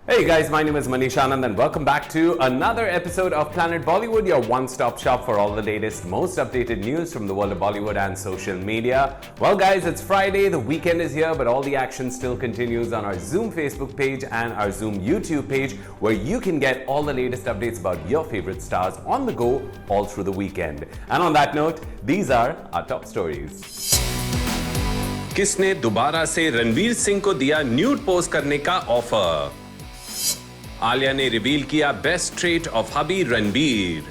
Hey guys, my name is Manish Anand and welcome back to another episode of Planet Bollywood, your one-stop shop for all the latest, most updated news from the world of Bollywood and social media. Well guys, it's Friday, the weekend is here, but all the action still continues on our Zoom Facebook page and our Zoom YouTube page, where you can get all the latest updates about your favorite stars on the go all through the weekend. And on that note, these are our top stories. किसने दोबारा से रणवीर सिंह को दिया nude pose करने का offer? Alia ने reveal किया best trait of हबी रणबीर।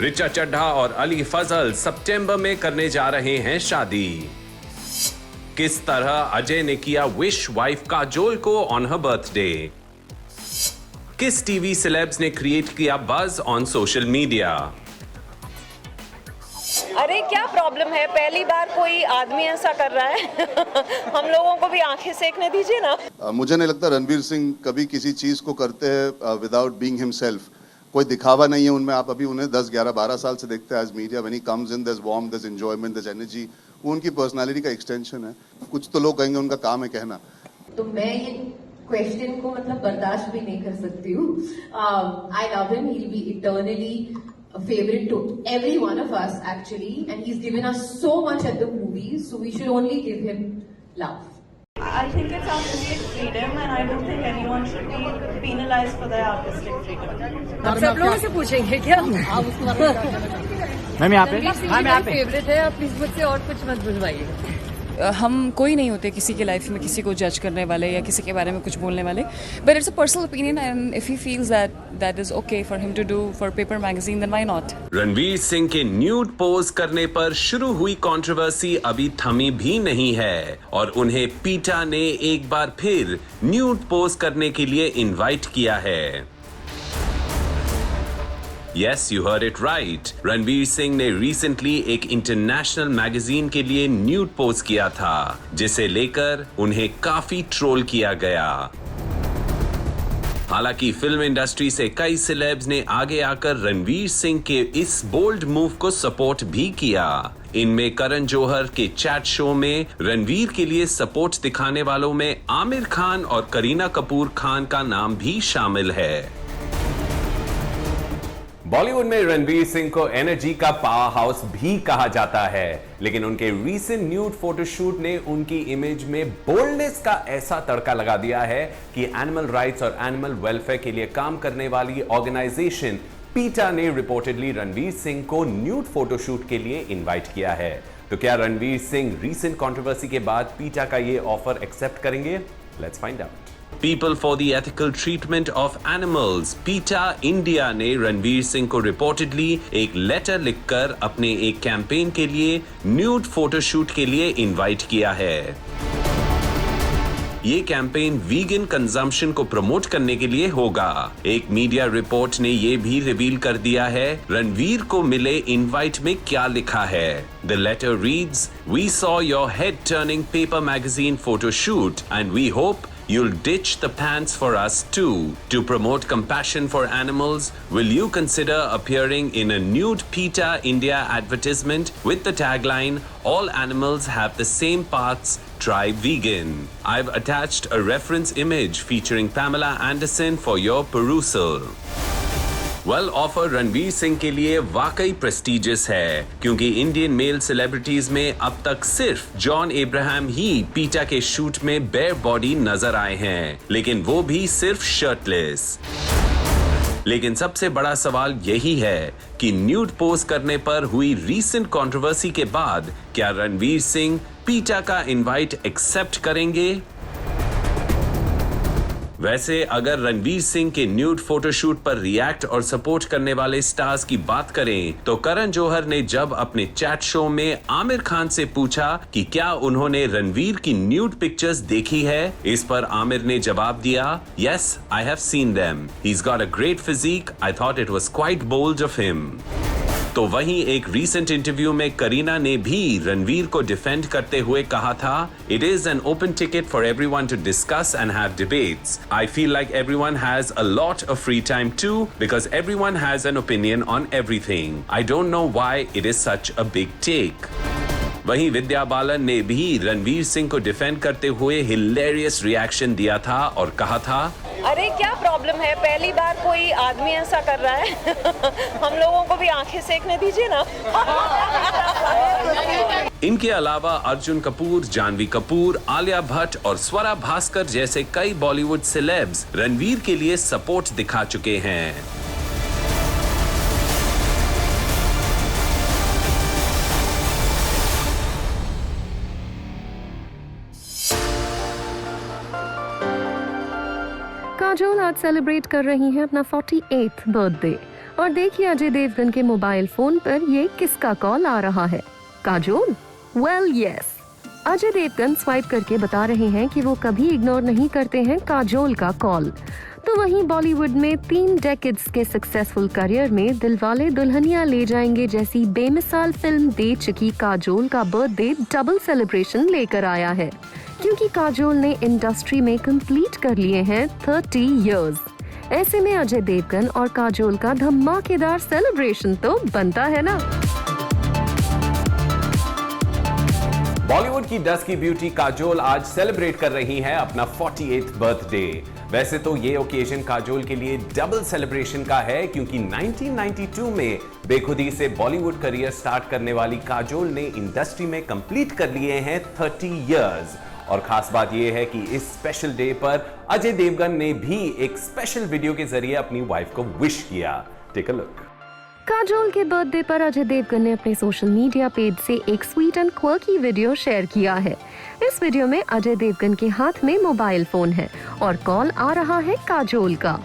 रिचा चड्ढा और अली फजल सितंबर में करने जा रहे हैं शादी। किस तरह अजय ने किया विश वाइफ काजोल को ऑन हर बर्थडे? किस टीवी सेलेब्स ने क्रिएट किया बज ऑन सोशल मीडिया? अरे क्या प्रॉब्लम है, पहली बार कोई आदमी ऐसा कर रहा है। हम लोगों को भी आंखें सेकने दीजिए ना। मुझे नहीं लगता रणवीर सिंह कभी किसी चीज को करते हैं विदाउट बीइंग हिमसेल्फ। कोई दिखावा नहीं है उनमें। आप अभी उन्हें 10, 11, 12 साल से देखते हैं as media. When he comes in there is warm, there is enjoyment, there is energy. वो उनकी पर्सनालिटी का एक्सटेंशन है। कुछ तो लोग कहेंगे उनका काम है कहना। तो मैं ये क्वेश्चन को मतलब बर्दाश्त भी नहीं कर सकती हूँ। I love him, he will be eternally a favorite to every one of us actually, and he's given us so much at the movies, so we should only give him love. I think it's artistic freedom and I don't think anyone should be penalized for their artistic freedom. आप सब लोगों से पूछेंगे क्या? Ma'am यहाँ पे favourite है, आप प्लीज मुझसे और कुछ मत बुझवाइए। हम कोई नहीं होते किसी के लाइफ में किसी को जज करने वाले या किसी के बारे में कुछ बोलने वाले, but it's a personal opinion and if he feels that is okay for him to do for paper magazine then why not. Ranveer Singh के न्यूड पोज करने पर शुरू हुई कंट्रोवर्सी अभी थमी भी नहीं है और उन्हें पीटा ने एक बार फिर न्यूड पोज करने के लिए इनवाइट किया है। Yes, you heard it right. Ranveer Singh ने रिसेंटली एक इंटरनेशनल मैगजीन के लिए न्यूड पोज किया था, जिसे लेकर उन्हें काफी ट्रोल किया गया। हालांकि फिल्म इंडस्ट्री से कई सेलेब्स ने आगे आकर रणवीर सिंह के इस बोल्ड मूव को सपोर्ट भी किया। इनमें करण जौहर के चैट शो में रणवीर के लिए सपोर्ट दिखाने वालों में आमिर खान और करीना कपूर खान का नाम भी शामिल है। बॉलीवुड में रणवीर सिंह को एनर्जी का पावर हाउस भी कहा जाता है, लेकिन उनके रीसेंट न्यूड फोटोशूट ने उनकी इमेज में बोल्डनेस का ऐसा तड़का लगा दिया है कि एनिमल राइट्स और एनिमल वेलफेयर के लिए काम करने वाली ऑर्गेनाइजेशन पीटा ने रिपोर्टेडली रणवीर सिंह को न्यूड फोटोशूट के लिए इनवाइट किया है। तो क्या रणवीर सिंह रीसेंट कंट्रोवर्सी के बाद पीटा का ये ऑफर एक्सेप्ट करेंगे? Let's find out. People for the Ethical Treatment of Animals, PETA India ने रणवीर सिंह को रिपोर्टेडली एक लेटर लिखकर अपने एक कैंपेन के लिए न्यूड फोटोशूट के लिए इनवाइट किया है। ये कैंपेन वीगन कंजम्पशन को प्रमोट करने के लिए होगा। एक मीडिया रिपोर्ट ने ये भी रिवील कर दिया है रणवीर को मिले इनवाइट में क्या लिखा है। The letter reads, "We saw your head-turning paper magazine photo shoot and we hope you'll ditch the pants for us too. To promote compassion for animals, will you consider appearing in a nude PETA India advertisement with the tagline, 'All animals have the same paths, try vegan'? I've attached a reference image featuring Pamela Anderson for your perusal." Well offer Ranveer Singh के लिए वाकई prestigious है, क्योंकि Indian mail celebrities में अब तक सिर्फ John Abraham ही पीटा के शूट में बेयर बॉडी नजर आए हैं, लेकिन वो भी सिर्फ शर्टलेस। लेकिन सबसे बड़ा सवाल यही है कि न्यूड पोज करने पर हुई रीसेंट कंट्रोवर्सी के बाद क्या रणवीर सिंह पीटा का इनवाइट एक्सेप्ट करेंगे? वैसे अगर रणवीर सिंह के न्यूड फोटोशूट पर रिएक्ट और सपोर्ट करने वाले स्टार्स की बात करें तो करण जौहर ने जब अपने चैट शो में आमिर खान से पूछा कि क्या उन्होंने रणवीर की न्यूड पिक्चर्स देखी है, इस पर आमिर ने जवाब दिया, "Yes, I have seen them. He's got a great physique. I thought it was quite bold of him." तो वहीं एक रीसेंट इंटरव्यू में करीना ने भी रणवीर को डिफेंड करते हुए कहा था, "It is an open ticket for everyone to discuss and have debates. I feel like everyone has a lot of free time too because everyone has an opinion on everything. I don't know why it is such a big take." वहीं विद्या बालन ने भी रणवीर सिंह को defend करते हुए hilarious reaction दिया था और कहा था, अरे क्या प्रॉब्लम है, पहली बार कोई आदमी ऐसा कर रहा है। हम लोगों को भी आंखें सेकने दीजिए ना। इनके अलावा अर्जुन कपूर, जानवी कपूर, आलिया भट्ट और स्वरा भास्कर जैसे कई बॉलीवुड सेलेब्स रणवीर के लिए सपोर्ट दिखा चुके हैं। काजोल आज सेलिब्रेट कर रही हैं अपना 48th बर्थडे और देखिए अजय देवगन के मोबाइल फोन पर ये किसका कॉल आ रहा है। Kajol? Well yes, Ajay Devgan swipe करके बता रहे हैं कि वो कभी इग्नोर नहीं करते हैं काजोल का कॉल। तो वहीं बॉलीवुड में 3 डेकेड्स के सक्सेसफुल करियर में दिलवाले दुल्हनिया ले जाएंगे जैसी बेमिसाल फिल्म दे चुकी काजोल का बर्थडे डबल सेलिब्रेशन लेकर आया है, क्योंकि काजोल ने इंडस्ट्री में कंप्लीट कर लिए हैं 30 इयर्स। ऐसे में अजय देवगन और काजोल का धमाकेदार सेलिब्रेशन तो बनता है ना। बॉलीवुड की डस्की ब्यूटी काजोल आज सेलिब्रेट कर रही हैं अपना 48th बर्थडे। वैसे तो ये ओकेजन काजोल के लिए डबल सेलिब्रेशन का है, क्योंकि 1992 में बेखुदी से बॉलीवुड करियर स्टार्ट करने वाली काजोल ने इंडस्ट्री में कंप्लीट कर लिए हैं 30 इयर्स। और खास बात यह है कि इस स्पेशल डे पर अजय देवगन ने भी एक स्पेशल वीडियो के जरिए अपनी वाइफ को विश किया। Take a look. काजोल के बर्थडे पर अजय देवगन ने अपने सोशल मीडिया पेज से एक sweet and quirky video share किया है। इस वीडियो में अजय देवगन के हाथ में मोबाइल फोन है और कॉल आ रहा है काजोल का।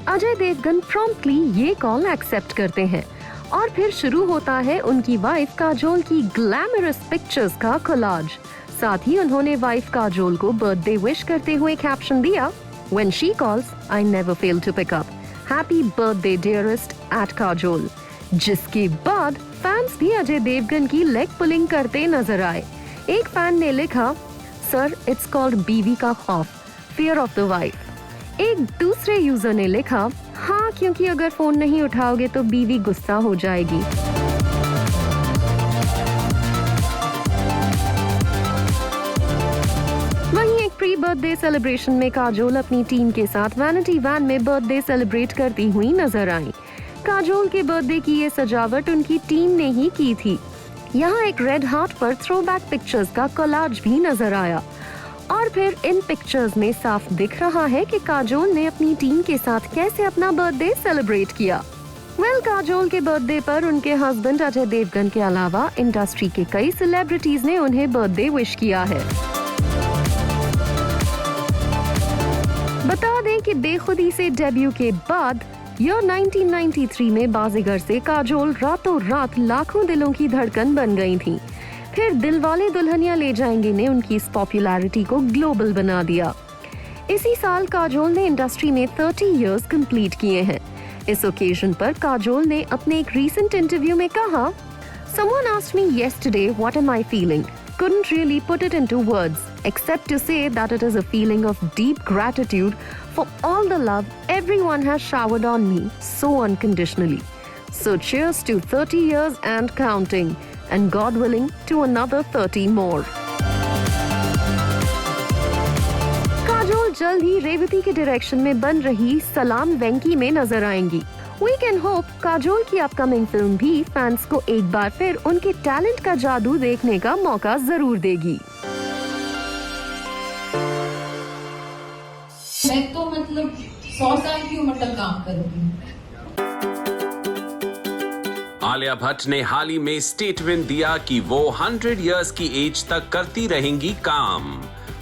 अजय देवगन प्रॉम्प्टली ये कॉल एक्सेप्ट करते हैं और फिर शुरू होता है उनकी वाइफ काजोल की ग्लैमरस पिक्चर्स का कोलाज। साथ ही उन्होंने वाइफ काजोल को बर्थडे विश करते हुए कैप्शन दिया, When she calls, I never fail to pick up. Happy birthday dearest at Kajol. जिसके बाद फैंस भी अजय देवगन की लेग पुलिंग करते नजर आए। एक फैन ने लिखा, सर इट्स कॉल्ड बीवी का खौफ, फियर ऑफ द वाइफ। एक दूसरे यूजर ने लिखा, हाँ क्योंकि अगर फोन नहीं उठाओगे तो बीवी गुस्सा हो जाएगी। वहीं एक प्री बर्थडे सेलिब्रेशन में काजोल अपनी टीम के साथ वैनिटी वैन में बर्थडे सेलिब्रेट करती हुई नजर आई। काजोल के बर्थडे की ये सजावट उनकी टीम ने ही की थी। यहाँ एक रेड हार्ट पर थ्रोबैक पिक्चर्स का कोलाज भी नजर आया और फिर इन पिक्चर्स में साफ दिख रहा है कि काजोल ने अपनी टीम के साथ कैसे अपना बर्थडे सेलिब्रेट किया। काजोल के बर्थडे पर उनके हस्बैंड अजय देवगन के अलावा इंडस्ट्री के कई सेलिब्रिटीज ने उन्हें बर्थडे विश किया है। बता दें कि बेखुदी से डेब्यू के बाद ईयर 1993 में बाजीगर से काजोल रातों रात लाखों दिलों की धड़कन बन गई थी। फिर दिलवाले दुल्हनिया ले जाएंगे ने उनकी इस पॉपुलैरिटी को ग्लोबल बना दिया। इसी साल काजोल ने इंडस्ट्री में 30 इयर्स कंप्लीट किए हैं। इस ओकेजन पर काजोल ने अपने एक रीसेंट इंटरव्यू में कहा, Someone asked me yesterday what am I feeling? Couldn't really put it into words, except to say that it is a feeling of deep gratitude for all the love everyone has showered on me so unconditionally. So cheers to 30 years and counting, and God willing to another 30 more. Kajol जल्द ही रेवती के direction में बन रही सलाम वेंकी में नजर आएंगी। We can hope Kajol की अपकमिंग फिल्म भी फैंस को एक बार फिर उनके टैलेंट का जादू देखने का मौका जरूर देगी। मैं तो मतलब 100 साल की उम्र तक काम करूंगी। आलिया भट्ट ने हाल ही में स्टेटमेंट दिया कि वो 100 इयर्स की एज तक करती रहेंगी काम,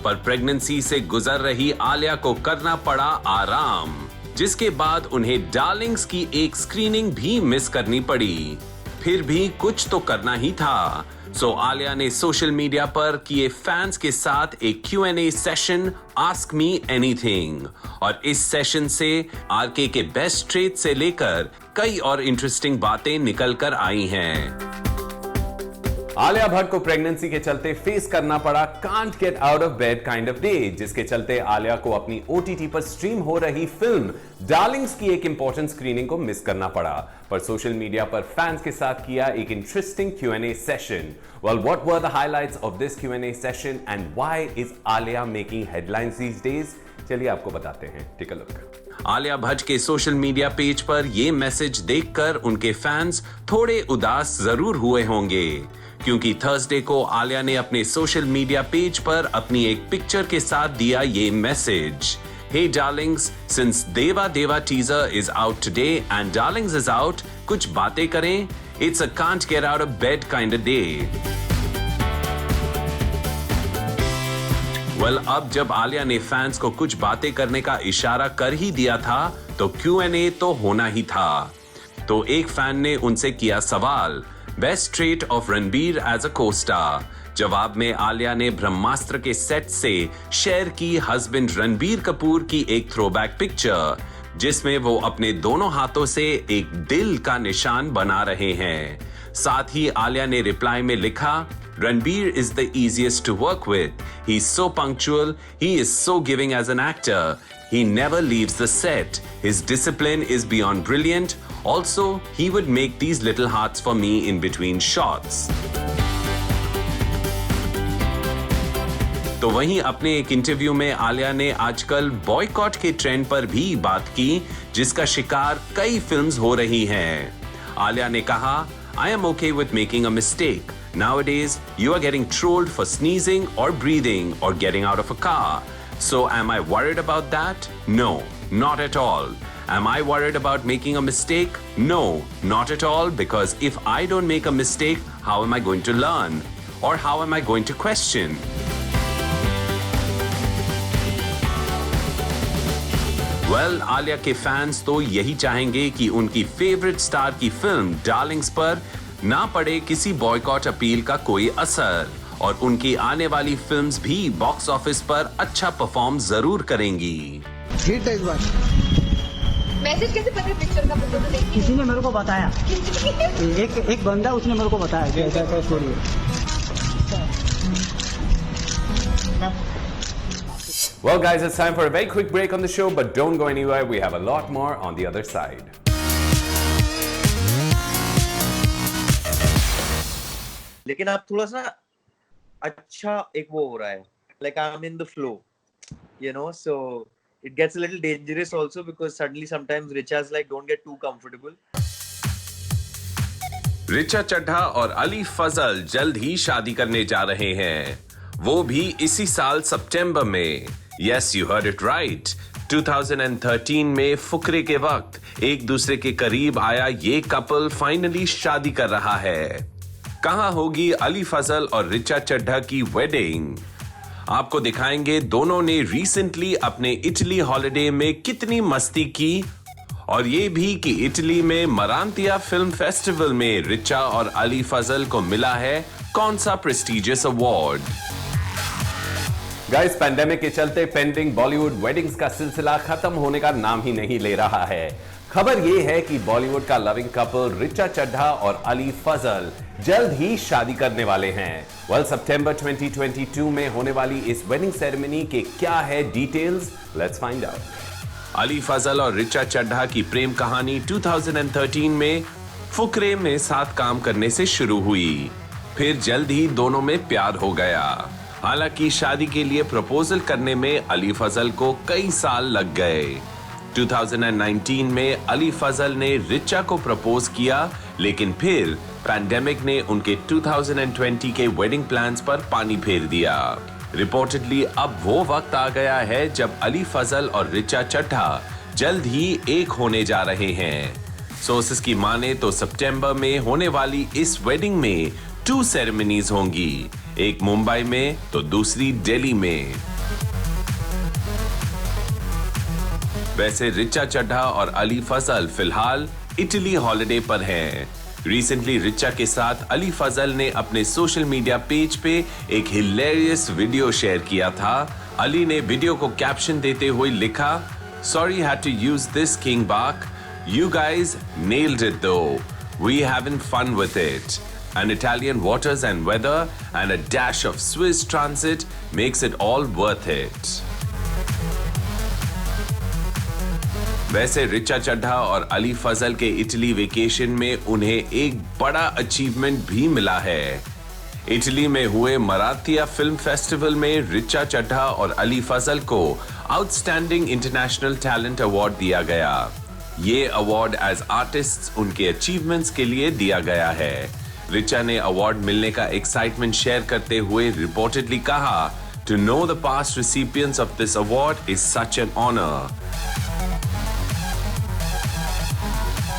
पर प्रेगनेंसी से गुजर रही आलिया को करना पड़ा आराम, जिसके बाद उन्हें डार्लिंग्स की एक स्क्रीनिंग भी मिस करनी पड़ी। फिर भी कुछ तो करना ही था, सो आलिया ने सोशल मीडिया पर किए फैंस के साथ एक Q&A session ask me anything, और इस सेशन से आरके के बेस्ट ट्रेट से लेकर कई और इंटरेस्टिंग बातें निकल कर आई हैं। आलिया भट्ट को प्रेगनेंसी के चलते फेस करना पड़ा can't get out of bed kind of day, जिसके चलते आलिया को अपनी ओटीटी पर स्ट्रीम हो रही फिल्म डार्लिंग्स की एक इंपॉर्टेंट स्क्रीनिंग को मिस करना पड़ा। पर सोशल मीडिया पर फैंस के साथ किया एक interesting Q&A session. Well, what were the highlights of this Q&A session and why is Alia making headlines these days? चलिए आपको बताते हैं, take a look. Alia Bhatt के सोशल मीडिया पेज पर यह मैसेज देखकर उनके फैंस थोड़े उदास जरूर हुए होंगे, क्योंकि थर्सडे को आलिया ने अपने सोशल मीडिया पेज पर अपनी एक पिक्चर के साथ दिया ये message. Hey darlings, since Deva Deva teaser is out today and Darlings is out, कुछ बातें करें? It's a can't get out of bed kind of day. Well, अब जब आलिया ने फैंस को कुछ बातें करने का इशारा कर ही दिया था, तो Q&A तो होना ही था। तो एक फैन ने उनसे किया सवाल, best trait of Ranbir as a co-star. जवाब में आलिया ने ब्रह्मास्त्र के सेट से शेयर की हस्बैंड रणबीर कपूर की एक थ्रोबैक पिक्चर, जिसमें वो अपने दोनों हाथों से एक दिल का निशान बना रहे हैं। साथ ही आलिया ने रिप्लाई में लिखा, Ranbir is the easiest to work with. He's so punctual. He is so giving as an actor. He never leaves the set. His discipline is beyond brilliant. Also, he would make these little hearts for me in between shots. तो वहीं अपने एक interview में आलिया ने आजकल boycott के trend पर भी बात की, जिसका शिकार कई फिल्म्स हो रही हैं। आलिया ने कहा, I am okay with making a mistake. Nowadays, you are getting trolled for sneezing or breathing or getting out of a car. So am I worried about that? No, not at all. Am I worried about making a mistake? No, not at all, because if I don't make a mistake, how am I going to learn? Or how am I going to question? Well, Alia के fans तो यही चाहेंगे कि उनकी favourite star की film Darling's पर ना पड़े किसी बॉयकॉट अपील का कोई असर, और उनकी आने वाली फिल्म्स भी बॉक्स ऑफिस पर अच्छा परफॉर्म जरूर करेंगी। हिट है इस बार। मैसेज कैसे पता पिक्चर का? किसी ने मेरे को बताया, एक बंदा उसने मेरे को बताया कि ऐसा ऐसा स्टोरी है। Well guys, it's time for a very quick break on the show, but don't go anywhere. We have a lot more on the other side. लेकिन आप थोड़ा सा अच्छा एक वो हो रहा है, like I'm in the flow, you know, so it gets a little dangerous also because suddenly sometimes Richa's like don't get too comfortable. Richa Chadha और अली फजल जल्द ही शादी करने जा रहे हैं, वो भी इसी साल सितंबर में। Yes, you heard it right. 2013 में फुकरे के वक्त एक दूसरे के करीब आया ये कपल फाइनली शादी कर रहा है। कहां होगी अली फजल और रिचा चड्ढा की वेडिंग? आपको दिखाएंगे दोनों ने रिसेंटली अपने इटली हॉलिडे में कितनी मस्ती की, और ये भी कि इटली में मरांतिया फिल्म फेस्टिवल में रिचा और अली फजल को मिला है कौन सा प्रेस्टिजियस अवार्ड। गाइस, पैंडेमिक के चलते पेंडिंग बॉलीवुड वेडिंग्स का सिलसिला खत्म होने का नाम ही नहीं ले रहा है। खबर यह है कि बॉलीवुड का लविंग कपल रिचा चड्ढा और अली फजल जल्द ही शादी करने वाले हैं। वेल, सितंबर 2022 में होने वाली इस वेडिंग सेरेमनी के क्या है details, let's find out. Ali Fazal और रिचा चड्ढा की प्रेम कहानी 2013 में फुकरे में साथ काम करने से शुरू हुई, फिर जल्द ही दोनों में प्यार हो गया। हालांकि शादी के लिए प्रपोजल करने में अली फजल को कई साल लग गए। 2019 में अली फजल ने रिचा को प्रपोज किया, लेकिन फिर पैंडेमिक ने उनके 2020 के वेडिंग प्लान्स पर पानी फेर दिया। रिपोर्टेडली अब वो वक्त आ गया है जब अली फजल और रिचा चड्ढा जल्द ही एक होने जा रहे हैं। सोर्सेस की माने तो सितंबर में होने वाली इस वेडिंग में 2 सेरेमनीज होंगी, एक मुंबई में तो दूसरी दिल्ली में। वैसे रिचा चड्ढा और अली फजल फिलहाल इटली हॉलिडे पर हैं। रिसेंटली रिचा के साथ अली फजल ने अपने सोशल मीडिया पेज पे एक हिलेरियस वीडियो शेयर किया था। अली ने वीडियो को कैप्शन देते हुए लिखा, "Sorry had to use this King Bach. You guys nailed it though. We having fun with it. An Italian waters and weather and a dash of Swiss transit makes it all worth it. वैसे रिचा चड्ढा और अली फजल के Italy vacation में उन्हें एक बड़ा achievement भी मिला है। इटली में हुए मरातिया फिल्म फेस्टिवल में रिचा चड्ढा और अली फजल को आउटस्टैंडिंग इंटरनेशनल टैलेंट अवार्ड दिया गया। ये अवार्ड एज आर्टिस्ट्स उनके अचीवमेंट्स के लिए दिया गया है। रिचा ने अवार्ड मिलने का एक्साइटमेंट शेयर करते हुए रिपोर्टेडली कहा, "To know the past recipients of this award is such an honor."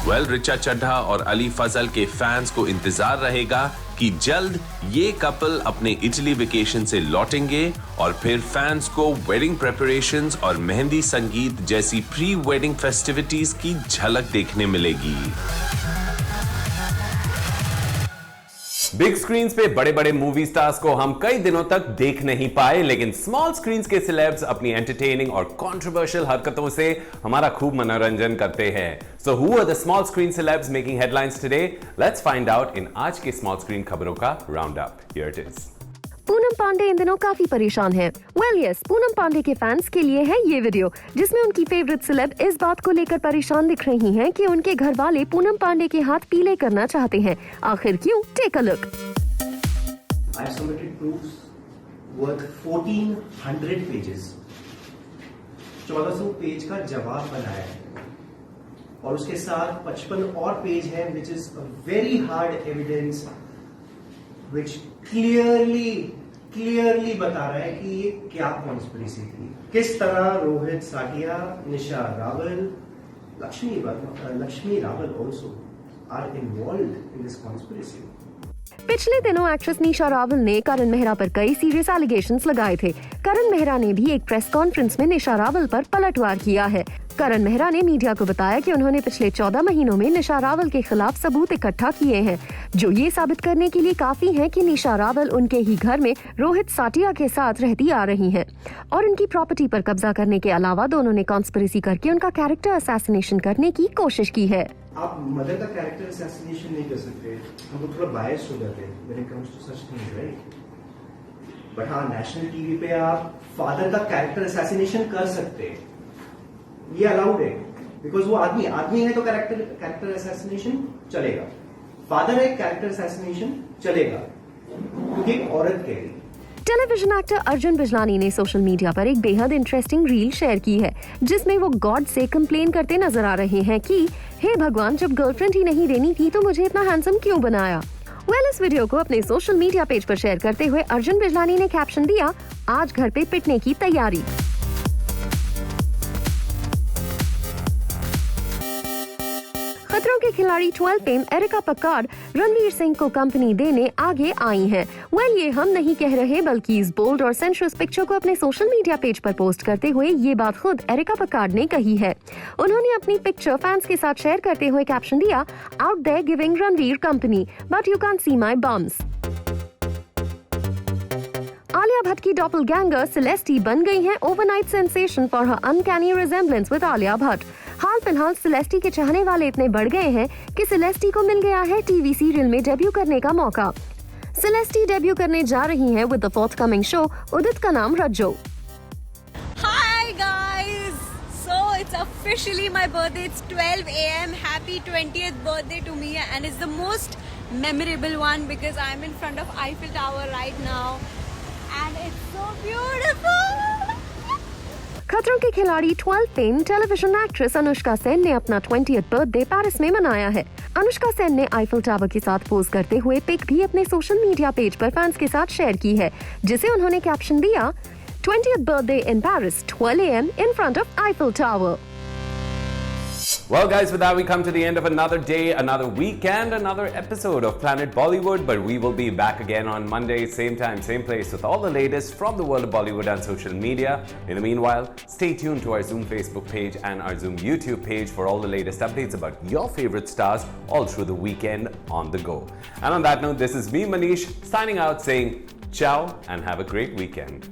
Well, Richa Chadha और अली फजल के फैंस को इंतजार रहेगा कि जल्द ये कपल अपने इटली वेकेशन से लौटेंगे और फिर फैंस को वेडिंग प्रिपरेशंस और मेहंदी संगीत जैसी प्री वेडिंग फेस्टिविटीज की झलक देखने मिलेगी। बिग स्क्रीन्स पे बड़े बड़े मूवी स्टार्स को हम कई दिनों तक देख नहीं पाए, लेकिन स्मॉल स्क्रीन्स के सेलेब्स अपनी एंटरटेनिंग और कंट्रोवर्शियल हरकतों से हमारा खूब मनोरंजन करते हैं। So who are the small screen celebs making headlines today? Let's find out in आज के स्मॉल स्क्रीन खबरों का round up. Here it is. Poonam Pandey इन दिनों काफी परेशान है। वेल यस, पूनम पांडे के फैंस के लिए है ये वीडियो, जिसमें उनकी फेवरेट सेलेब इस बात को लेकर परेशान दिख रही हैं कि उनके घर वाले पूनम पांडे के हाथ पीले करना चाहते हैं। आखिर क्यों? Take a look. I submitted proofs worth 1400 pages. 1400 page का जवाब बनाया है और उसके साथ 55 और पेज है which is a very hard evidence which clearly बता रहा है कि ये क्या कॉन्स्पिरेसी थी, किस तरह रोहित साटिया, निशा Rawal, Lakshmi Rawal also are involved in this conspiracy. पिछले दिनों एक्ट्रेस निशा रावल ने करण मेहरा पर कई सीरियस एलिगेशंस लगाए थे। करण मेहरा ने भी एक प्रेस कॉन्फ्रेंस में निशा रावल पर पलटवार किया है। करण मेहरा ने मीडिया को बताया कि उन्होंने पिछले 14 महीनों में निशा रावल के खिलाफ सबूत इकट्ठा किए हैं, जो ये साबित करने के लिए काफी हैं कि निशा रावल उनके ही घर में रोहित साटिया के साथ रहती आ रही हैं और उनकी प्रॉपर्टी पर कब्जा करने के अलावा दोनों ने कॉन्स्पिरेसी करके उनका कैरेक्टर असैसिनेशन करने की कोशिश की है। आप मदर का कैरेक्टर असैसिनेशन नहीं कर सकते, हमको थोड़ा बायस्ड हो जाते हैं when it comes to such things, right? But हाँ, नेशनल टीवी पे आप फादर का कैरेक्टर असैसिनेशन कर सकते हैं, ये अलाउड है, बिकॉज वो आदमी है तो कैरेक्टर असैसिनेशन चलेगा। फादर है, कैरेक्टर असैसिनेशन चलेगा क्योंकि एक औरत कह रही। टेलीविजन एक्टर अर्जुन बिजलानी ने सोशल मीडिया पर एक बेहद इंटरेस्टिंग रील शेयर की है, जिसमें वो गॉड से कंप्लेन करते नजर आ रहे हैं कि हे भगवान, जब गर्लफ्रेंड ही नहीं देनी थी तो मुझे इतना हैंडसम क्यों बनाया। वेल, इस वीडियो को अपने सोशल मीडिया पेज पर शेयर करते हुए अर्जुन बिजलानी ने कैप्शन दिया, आज घर पे पिटने की तैयारी। खतरों के खिलाड़ी 12 फेम एरिका पक्कार्ड रणवीर सिंह को कंपनी देने आगे आई हैं। वेल, ये हम नहीं कह रहे, बल्कि इस बोल्ड और सेंशुअस पिक्चर को अपने सोशल मीडिया पेज पर पोस्ट करते हुए ये बात खुद एरिका पक्कार्ड ने कही है। उन्होंने अपनी पिक्चर फैंस के साथ शेयर करते हुए कैप्शन दिया, out there giving Ranveer company but you can see my bums. Alia Bhatt की डॉपलगैंगर सेलेस्टी बन गई हैं overnight sensation for her uncanny resemblance with Alia Bhatt. हाल फिलहाल सेलेस्टी के चाहने वाले इतने बढ़ गए हैं कि सेलेस्टी को मिल गया है टीवी सीरियल में डेब्यू करने का मौका। सेलेस्टी डेब्यू करने जा रही हैं विद द फोर्थकमिंग शो उदित का नाम रज्जो। Hi guys, so it's officially my birthday. It's 12 AM. Happy 20th birthday to me, and it's the most memorable one because I'm in front of Eiffel Tower right now, and it's so beautiful. खतरों के खिलाड़ी 12 fame television actress Anushka Sen ने अपना 20th birthday Paris में मनाया है। अनुष्का सेन ने Eiffel tower के साथ पोज करते हुए पिक भी अपने सोशल मीडिया पेज पर फैंस के साथ शेयर की है, जिसे उन्होंने कैप्शन दिया, 20th birthday in Paris, 12 AM in front of Eiffel Tower. Well guys, with that we come to the end of another day, another weekend, another episode of Planet Bollywood, but we will be back again on Monday, same time, same place, with all the latest from the world of Bollywood and social media. In the meanwhile, stay tuned to our Zoom Facebook page and our Zoom YouTube page for all the latest updates about your favorite stars all through the weekend on the go. And on that note, this is me, Manish, signing out saying ciao and have a great weekend.